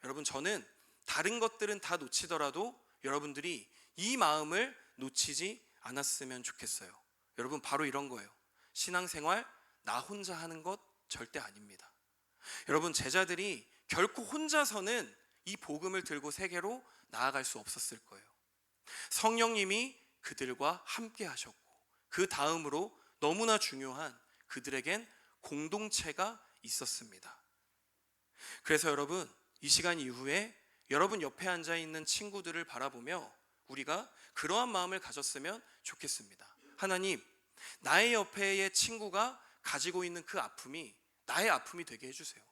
여러분, 저는 다른 것들은 다 놓치더라도 여러분들이 이 마음을 놓치지 않았으면 좋겠어요. 여러분, 바로 이런 거예요. 신앙생활 나 혼자 하는 것 절대 아닙니다. 여러분, 제자들이 결코 혼자서는 이 복음을 들고 세계로 나아갈 수 없었을 거예요. 성령님이 그들과 함께 하셨고, 그 다음으로 너무나 중요한 그들에겐 공동체가 있었습니다. 그래서 여러분, 이 시간 이후에 여러분 옆에 앉아 있는 친구들을 바라보며 우리가 그러한 마음을 가졌으면 좋겠습니다. 하나님, 나의 옆에의 친구가 가지고 있는 그 아픔이 나의 아픔이 되게 해주세요.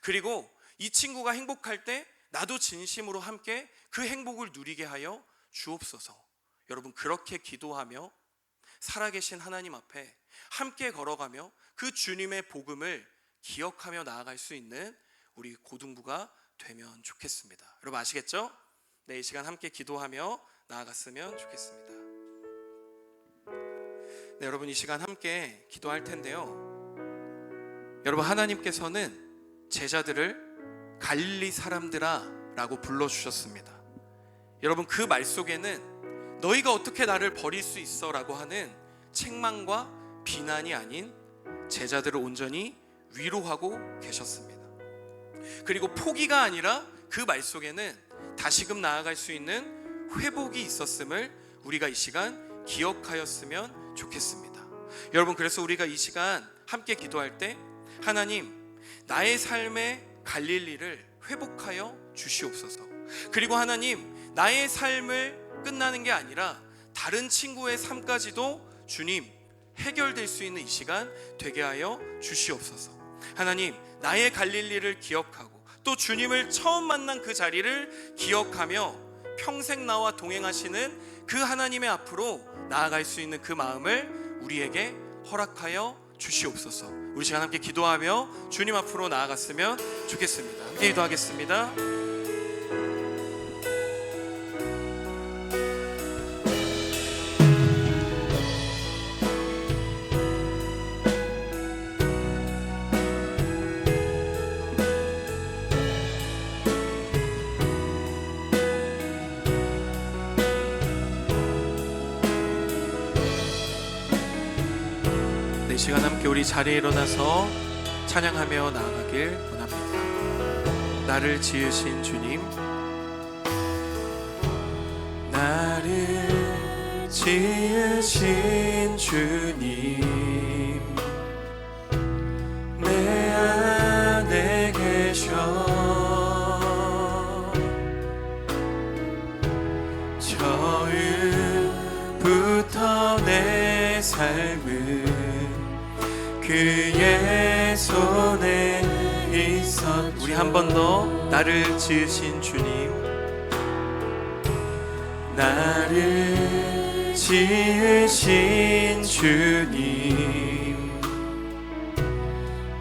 그리고 이 친구가 행복할 때 나도 진심으로 함께 그 행복을 누리게 하여 주옵소서. 여러분, 그렇게 기도하며 살아계신 하나님 앞에 함께 걸어가며 그 주님의 복음을 기억하며 나아갈 수 있는 우리 고등부가 되면 좋겠습니다. 여러분, 아시겠죠? 네, 이 시간 함께 기도하며 나아갔으면 좋겠습니다. 네, 여러분, 이 시간 함께 기도할 텐데요. 여러분, 하나님께서는 제자들을 갈릴리 사람들아 라고 불러주셨습니다. 여러분, 그 말 속에는 너희가 어떻게 나를 버릴 수 있어 라고 하는 책망과 비난이 아닌 제자들을 온전히 위로하고 계셨습니다. 그리고 포기가 아니라 그 말 속에는 다시금 나아갈 수 있는 회복이 있었음을 우리가 이 시간 기억하였으면 좋겠습니다. 여러분, 그래서 우리가 이 시간 함께 기도할 때 하나님, 나의 삶의 갈릴리를 회복하여 주시옵소서. 그리고 하나님, 나의 삶을 끝나는 게 아니라 다른 친구의 삶까지도 주님 해결될 수 있는 이 시간 되게 하여 주시옵소서. 하나님, 나의 갈릴리를 기억하고 또 주님을 처음 만난 그 자리를 기억하며 평생 나와 동행하시는 그 하나님의 앞으로 나아갈 수 있는 그 마음을 우리에게 허락하여 주시옵소서. 우리 시간 함께 기도하며 주님 앞으로 나아갔으면 좋겠습니다. 함께 기도하겠습니다. 이 시간 함께 우리 자리에 일어나서 찬양하며 나아가길 원합니다. 나를 지으신 주님, 나를 지으신 주님, 내 안에 계셔 처음부터 내 삶은 그의 손에 있었죠. 우리 한 번 더 나를 지으신 주님, 나를 지으신 주님,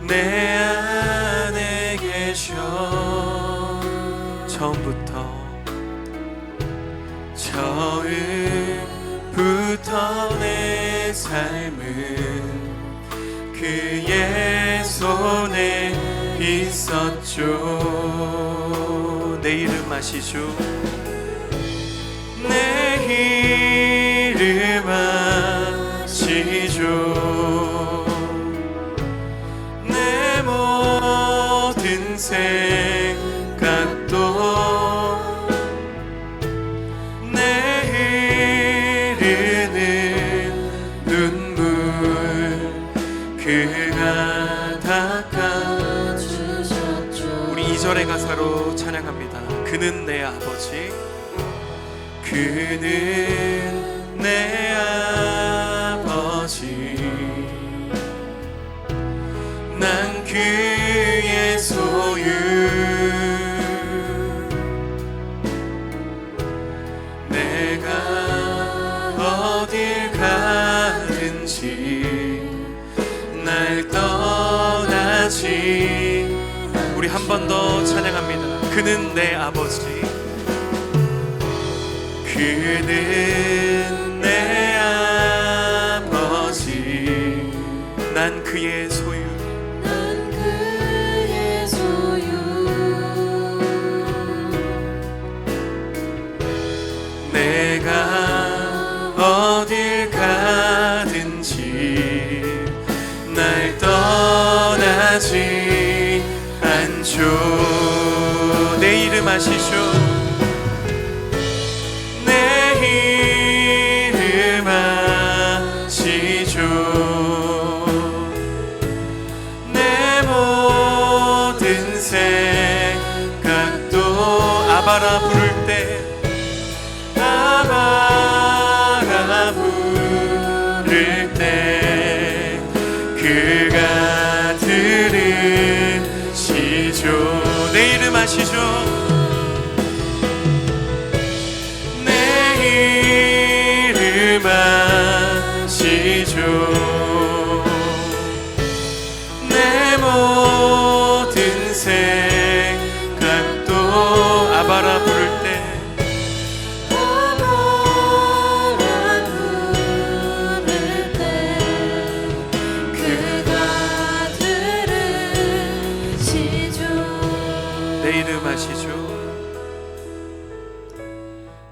내 안에 계셔 처음부터 내 삶은 그의 손에 있었죠. 내 이름 아시죠? 내 이름 아시죠. 생각도 내 흐르는 눈물 그가 닦아주셨죠. 우리 2절의 가사로 찬양합니다. 그는 내 아버지, 그는 내 아버지, 난 그의 소유, 내가 어딜 가든지 날 떠나지. 우리 한 번 더 찬양합니다. 그는 내 아버지, 그는 내 아버지, 난 그의 소유. 난 그의 소유. 내가 어딜 가든지 날 떠나지 않죠. 내 이름 아시죠? 내 이름 아시죠. 내 모든 생각도 아바라 부를 때, 아바라 부를 때 그가 들으시죠. 내 이름 아시죠? 내 이름 아시죠. 내 모든 생각도 아바라 부를 때, 아바라 부를 때 그가 들으시죠. 내 이름 아시죠?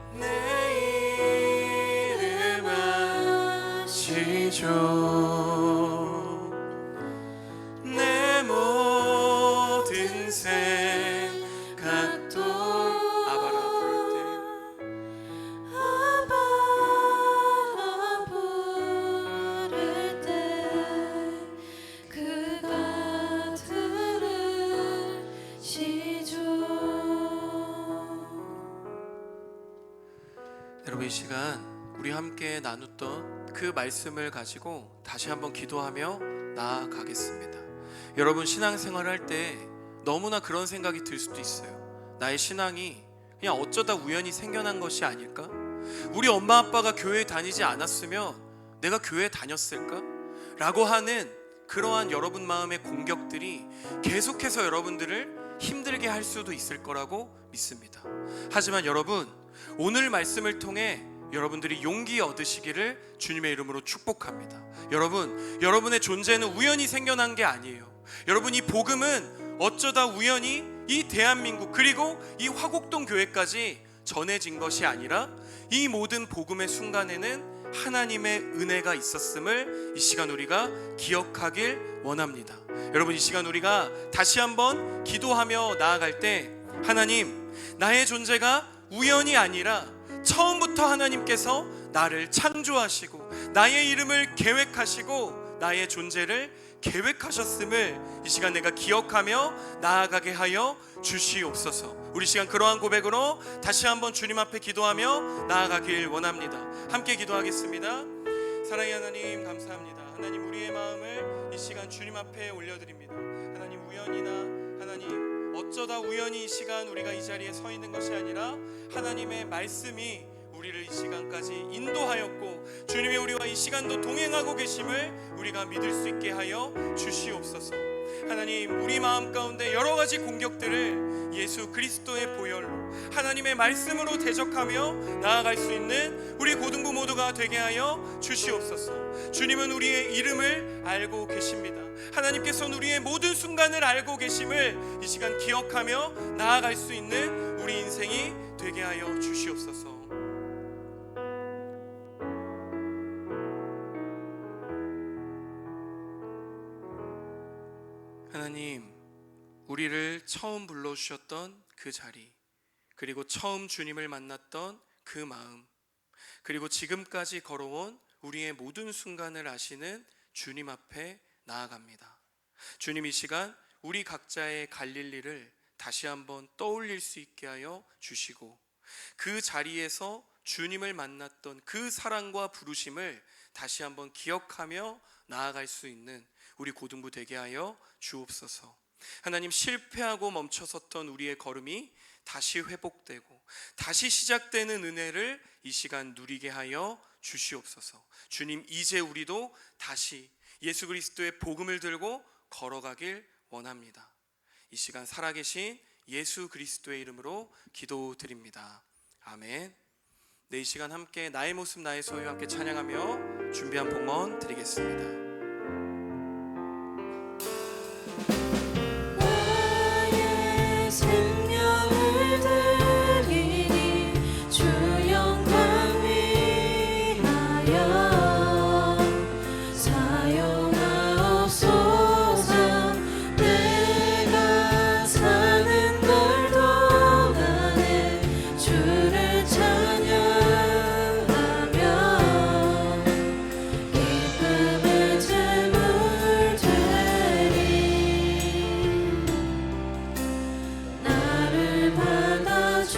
내 이름 아시죠. 내 모든 생각도 아바라 부를 때, 아바라 부를 때 그가 들으시죠. 여러분, 이 시간 우리 함께 나눴던 그 말씀을 가지고 다시 한번 기도하며 나아가겠습니다. 여러분, 신앙생활 할 때 너무나 그런 생각이 들 수도 있어요. 나의 신앙이 그냥 어쩌다 우연히 생겨난 것이 아닐까? 우리 엄마 아빠가 교회에 다니지 않았으면 내가 교회에 다녔을까? 라고 하는 그러한 여러분 마음의 공격들이 계속해서 여러분들을 힘들게 할 수도 있을 거라고 믿습니다. 하지만 여러분, 오늘 말씀을 통해 여러분들이 용기 얻으시기를 주님의 이름으로 축복합니다. 여러분, 여러분의 존재는 우연히 생겨난 게 아니에요. 여러분, 이 복음은 어쩌다 우연히 이 대한민국 그리고 이 화곡동 교회까지 전해진 것이 아니라 이 모든 복음의 순간에는 하나님의 은혜가 있었음을 이 시간 우리가 기억하길 원합니다. 여러분, 이 시간 우리가 다시 한번 기도하며 나아갈 때, 하나님, 나의 존재가 우연이 아니라 처음부터 하나님께서 나를 창조하시고 나의 이름을 계획하시고 나의 존재를 계획하셨음을 이 시간 내가 기억하며 나아가게 하여 주시옵소서. 우리 시간 그러한 고백으로 다시 한번 주님 앞에 기도하며 나아가길 원합니다. 함께 기도하겠습니다. 사랑의 하나님, 감사합니다. 하나님, 우리의 마음을 이 시간 주님 앞에 올려드립니다. 하나님, 우연이나 하나님 어쩌다 우연히 이 시간 우리가 이 자리에 서 있는 것이 아니라 하나님의 말씀이 우리를 이 시간까지 인도하였고 주님이 우리와 이 시간도 동행하고 계심을 우리가 믿을 수 있게 하여 주시옵소서. 하나님, 우리 마음 가운데 여러 가지 공격들을 예수 그리스도의 보혈로 하나님의 말씀으로 대적하며 나아갈 수 있는 우리 고등부 모두가 되게 하여 주시옵소서. 주님은 우리의 이름을 알고 계십니다. 하나님께서는 우리의 모든 순간을 알고 계심을 이 시간 기억하며 나아갈 수 있는 우리 인생이 되게 하여 주시옵소서. 하나님, 우리를 처음 불러주셨던 그 자리, 그리고 처음 주님을 만났던 그 마음, 그리고 지금까지 걸어온 우리의 모든 순간을 아시는 주님 앞에 나아갑니다. 주님, 이 시간 우리 각자의 갈릴리를 다시 한번 떠올릴 수 있게 하여 주시고, 그 자리에서 주님을 만났던 그 사랑과 부르심을 다시 한번 기억하며 나아갈 수 있는 우리 고등부 되게 하여 주옵소서. 하나님, 실패하고 멈춰섰던 우리의 걸음이 다시 회복되고 다시 시작되는 은혜를 이 시간 누리게 하여 주시옵소서. 주님, 이제 우리도 다시 예수 그리스도의 복음을 들고 걸어가길 원합니다. 이 시간 살아계신 예수 그리스도의 이름으로 기도드립니다. 아멘. 네, 이 시간 함께 나의 모습 나의 소유 함께 찬양하며 준비한 복문 드리겠습니다. 나의 생명을 드리니 주 영광 위하여 사용하옵소서. 내가 사는 걸 동안에 주를 찬양하며 기쁨의 제물 되리. 나를 받아주소서.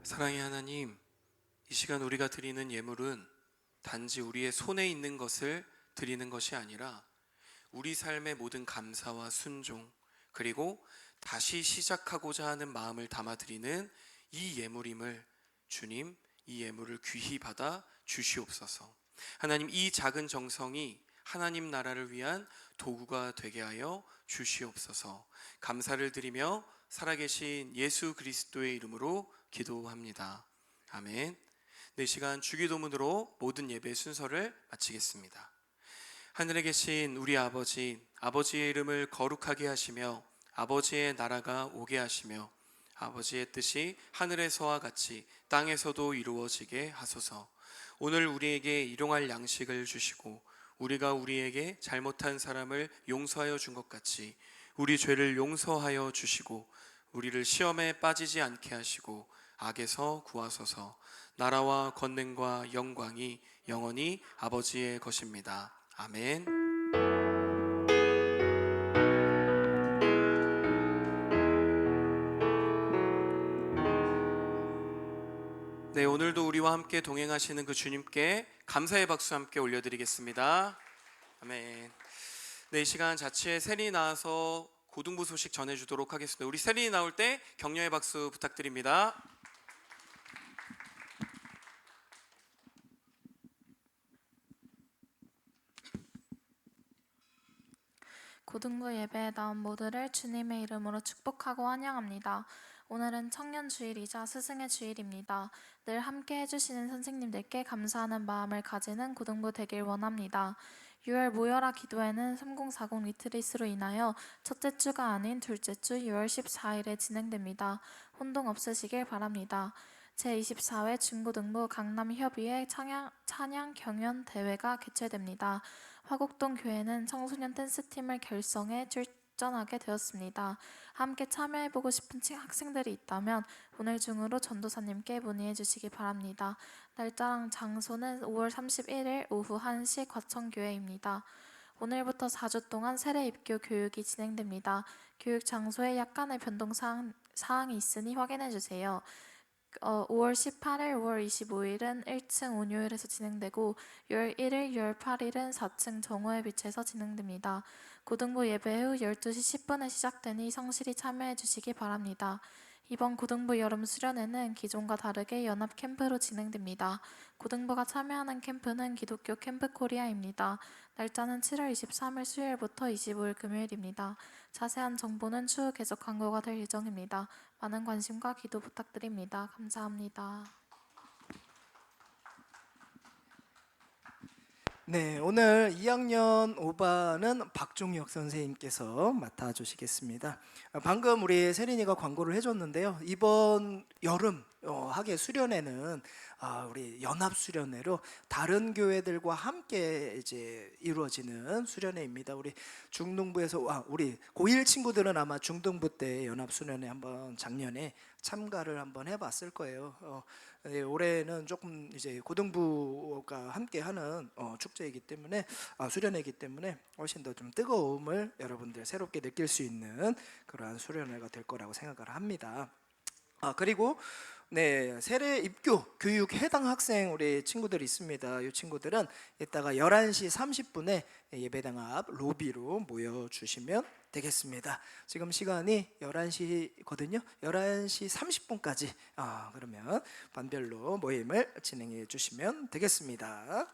사랑의 하나님, 이 시간 우리가 드리는 예물은 단지 우리의 손에 있는 것을 드리는 것이 아니라 우리 삶의 모든 감사와 순종, 그리고 다시 시작하고자 하는 마음을 담아 드리는 이 예물임을 주님, 이 예물을 귀히 받아 주시옵소서. 하나님, 이 작은 정성이 하나님 나라를 위한 도구가 되게 하여 주시옵소서. 감사를 드리며 살아계신 예수 그리스도의 이름으로 기도합니다. 아멘. 네, 시간 주기도문으로 모든 예배 순서를 마치겠습니다. 하늘에 계신 우리 아버지, 아버지의 이름을 거룩하게 하시며 아버지의 나라가 오게 하시며 아버지의 뜻이 하늘에서와 같이 땅에서도 이루어지게 하소서. 오늘 우리에게 일용할 양식을 주시고 우리가 우리에게 잘못한 사람을 용서하여 준 것 같이 우리 죄를 용서하여 주시고 우리를 시험에 빠지지 않게 하시고 악에서 구하소서. 나라와 권능과 영광이 영원히 아버지의 것입니다. 아멘. 네, 오늘도 우리와 함께 동행하시는 그 주님께 감사의 박수 함께 올려드리겠습니다. 아멘. 네, 이 시간 자치의 세린이 나와서 고등부 소식 전해주도록 하겠습니다. 우리 세린이 나올 때 격려의 박수 부탁드립니다. 고등부 예배에 나온 모두를 주님의 이름으로 축복하고 환영합니다. 오늘은 청년 주일이자 스승의 주일입니다. 늘 함께 해주시는 선생님들께 감사하는 마음을 가지는 고등부 되길 원합니다. 6월 모여라 기도회는 3040 리트릿으로 인하여 첫째 주가 아닌 둘째 주 6월 14일에 진행됩니다. 혼동 없으시길 바랍니다. 제24회 중고등부 강남협의회 찬양 경연 대회가 개최됩니다. 화곡동 교회는 청소년 댄스팀을 결성해 출전하게 되었습니다. 함께 참여해보고 싶은 학생들이 있다면 오늘 중으로 전도사님께 문의해 주시기 바랍니다. 날짜랑 장소는 5월 31일 오후 1시 과천교회입니다. 오늘부터 4주 동안 세례 입교 교육이 진행됩니다. 교육 장소에 약간의 변동사항이 있으니 확인해 주세요. 5월 18일, 5월 25일은 1층 온유일에서 진행되고 6월 1일, 6월 8일은 4층 정오의 빛에서 진행됩니다. 고등부 예배 후 12시 10분에 시작되니 성실히 참여해 주시기 바랍니다. 이번 고등부 여름 수련회는 기존과 다르게 연합 캠프로 진행됩니다. 고등부가 참여하는 캠프는 기독교 캠프 코리아입니다. 날짜는 7월 23일 수요일부터 25일 금요일입니다. 자세한 정보는 추후 계속 광고가 될 예정입니다. 많은 관심과 기도 부탁드립니다. 감사합니다. 네, 오늘 2학년 5반은 박종혁 선생님께서 맡아주시겠습니다. 방금 우리 세린이가 광고를 해줬는데요. 이번 여름 학예 수련회는 우리 연합 수련회로 다른 교회들과 함께 이제 이루어지는 수련회입니다. 우리 중등부에서 우리 고1 친구들은 아마 중등부 때 연합 수련회 한번 작년에 참가를 한번 해봤을 거예요. 네, 올해는 조금 이제 고등부가 함께하는 축제이기 때문에 수련회이기 때문에 훨씬 더 좀 뜨거움을 여러분들 새롭게 느낄 수 있는 그러한 수련회가 될 거라고 생각을 합니다. 그리고 네, 세례 입교 교육 해당 학생 우리 친구들이 있습니다. 이 친구들은 이따가 11시 30분에 예배당 앞 로비로 모여주시면 되겠습니다. 지금 시간이 11시거든요. 11시 30분까지 그러면 반별로 모임을 진행해 주시면 되겠습니다.